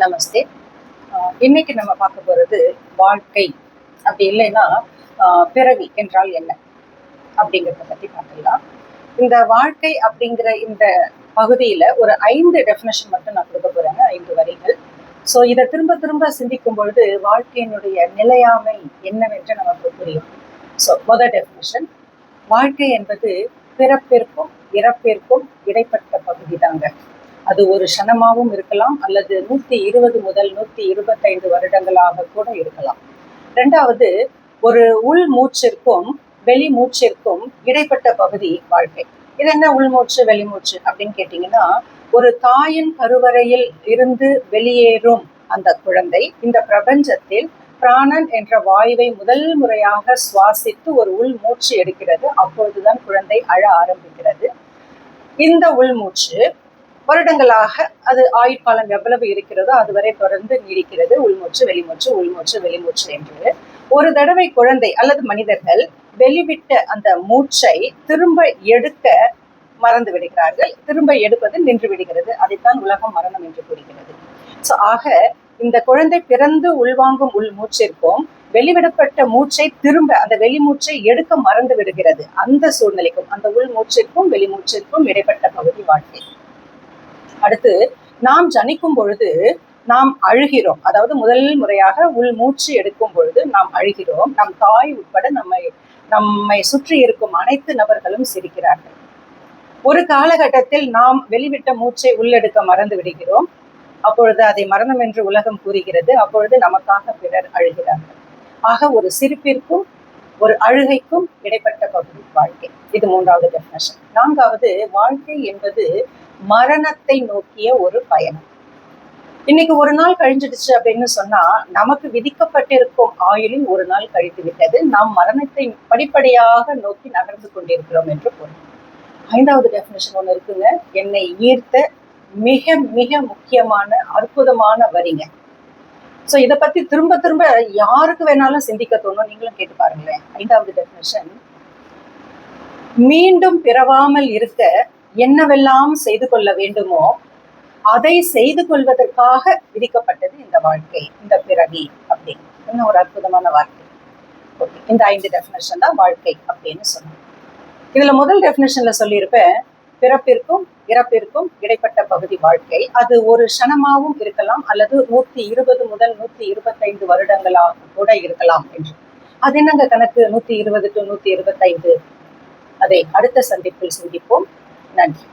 நமஸ்தே. இன்னைக்கு நம்ம பார்க்க போறது வாழ்க்கை, அப்படி இல்லைன்னா பிறவி என்றால் என்ன அப்படிங்கிறத பத்தி பார்க்கலாம். இந்த வாழ்க்கை அப்படிங்கிற இந்த பகுதியில ஒரு 5 டெஃபினேஷன் மட்டும் நான் கொடுக்க போறேங்க, 5 வரிகள். ஸோ இதை திரும்ப திரும்ப சிந்திக்கும் பொழுது வாழ்க்கையினுடைய நிலையாமை என்னவென்று நமக்கு புரியும். ஸோ முதல் டெஃபினேஷன், வாழ்க்கை என்பது பிறப்பிற்கும் இறப்பிற்கும் இடைப்பட்ட பகுதி தாங்க. அது ஒரு க்ஷணமாகவும் இருக்கலாம், அல்லது 120 முதல் 125 வருடங்களாக கூட இருக்கலாம். ரெண்டாவது, ஒரு உள் மூச்சிற்கும் வெளி மூச்சிற்கும் இடைப்பட்ட பகுதி வாழ்க்கை. இது என்ன உள்மூச்சு வெளிமூச்சு அப்படின்னு கேட்டீங்கன்னா, ஒரு தாயின் கருவறையில் இருந்து வெளியேறும் அந்த குழந்தை இந்த பிரபஞ்சத்தில் பிராணன் என்ற வாயுவை முதல் முறையாக சுவாசித்து ஒரு உள் மூச்சு எடுக்கிறது. அப்பொழுதுதான் குழந்தை அழ ஆரம்பிக்கிறது. இந்த உள்மூச்சு வருடங்களாக, அது ஆயுட்காலம் எவ்வளவு இருக்கிறதோ அதுவரை தொடர்ந்து நீடிக்கிறது. உள்மூச்சு வெளிமூச்சு உள்மூச்சு வெளிமூச்சு என்று ஒரு தடவை குழந்தை அல்லது மனிதர்கள் வெளிவிட்ட அந்த மூச்சை திரும்ப எடுக்க மறந்து விடுகிறார்கள். திரும்ப எடுப்பது நின்று விடுகிறது. அதைத்தான் உலகம் மரணம் என்று கூறுகிறது. ஸோ ஆக இந்த குழந்தை பிறந்து உள்வாங்கும் உள் மூச்சிற்கும் வெளிவிடப்பட்ட மூச்சை திரும்ப அந்த வெளிமூச்சை எடுக்க மறந்து விடுகிறது. அந்த சூழ்நிலைக்கும் அந்த உள் மூச்சிற்கும் வெளிமூச்சிற்கும் இடைப்பட்ட பகுதி வாழ்க்கை. அடுத்து, நாம் ஜனிக்கும் பொழுது நாம் அழுகிறோம். அதாவது முதல் முறையாக உள் மூச்சு எடுக்கும் பொழுது நாம் அழுகிறோம். நம் தாய் உட்பட நம்மை சுற்றி இருக்கும் அனைத்து நபர்களும் சிரிக்கிறார்கள். ஒரு காலகட்டத்தில் நாம் வெளிவிட்ட மூச்சை உள்ளெடுக்க மறந்து விடுகிறோம். அப்பொழுது அதை மரணம் என்று உலகம் கூறுகிறது. அப்பொழுது நமக்காக பிறர் அழுகிறார்கள். ஆக ஒரு சிரிப்பிற்கும் ஒரு அழுகைக்கும் இடைப்பட்ட பகுதி வாழ்க்கை. இது மூன்றாவது டெஃபினேஷன். நான்காவது, வாழ்க்கை என்பது மரணத்தை நோக்கிய ஒரு பயணம். இன்னைக்கு ஒரு நாள் கழிஞ்சிடுச்சு அப்படின்னு சொன்னா, நமக்கு விதிக்கப்பட்டிருக்கும் ஆயுளில் ஒரு நாள் கழித்து விட்டது. நாம் மரணத்தை படிப்படியாக நோக்கி நகர்ந்து கொண்டிருக்கிறோம் என்று பொருள். ஐந்தாவது டெஃபினேஷன் ஒண்ணு இருக்குங்க, என்னை ஈர்த்த மிக மிக முக்கியமான அற்புதமான வரிங்க. ஸோ இதை பத்தி திரும்ப திரும்ப யாருக்கு வேணாலும் சிந்திக்க தோணும். நீங்களும் கேட்டு பாருங்களேன். ஐந்தாவது டெஃபினேஷன், மீண்டும் பிறவாமல் இருக்க என்னவெல்லாம் செய்து கொள்ள வேண்டுமோ அதை செய்து கொள்வதற்காக விதிக்கப்பட்டது இந்த வாழ்க்கை, இந்த பிறவி அப்படின்னு. இன்னும் ஒரு அற்புதமான வார்த்தை. ஓகே, இந்த 5 டெஃபினேஷன் தான் வாழ்க்கை அப்படின்னு சொன்னோம். இதுல முதல் டெஃபினேஷன்ல சொல்லியிருப்பேன், பிறப்பிற்கும் இறப்பிற்கும் இடைப்பட்ட பகுதி வாழ்க்கை. அது ஒரு க்ஷணமாகவும் இருக்கலாம், அல்லது 120 முதல் 125 வருடங்களாக கூட இருக்கலாம் என்று. அது என்னங்க கணக்கு 120 to 125? அதை அடுத்த சந்திப்பில் சிந்திப்போம். நன்றி.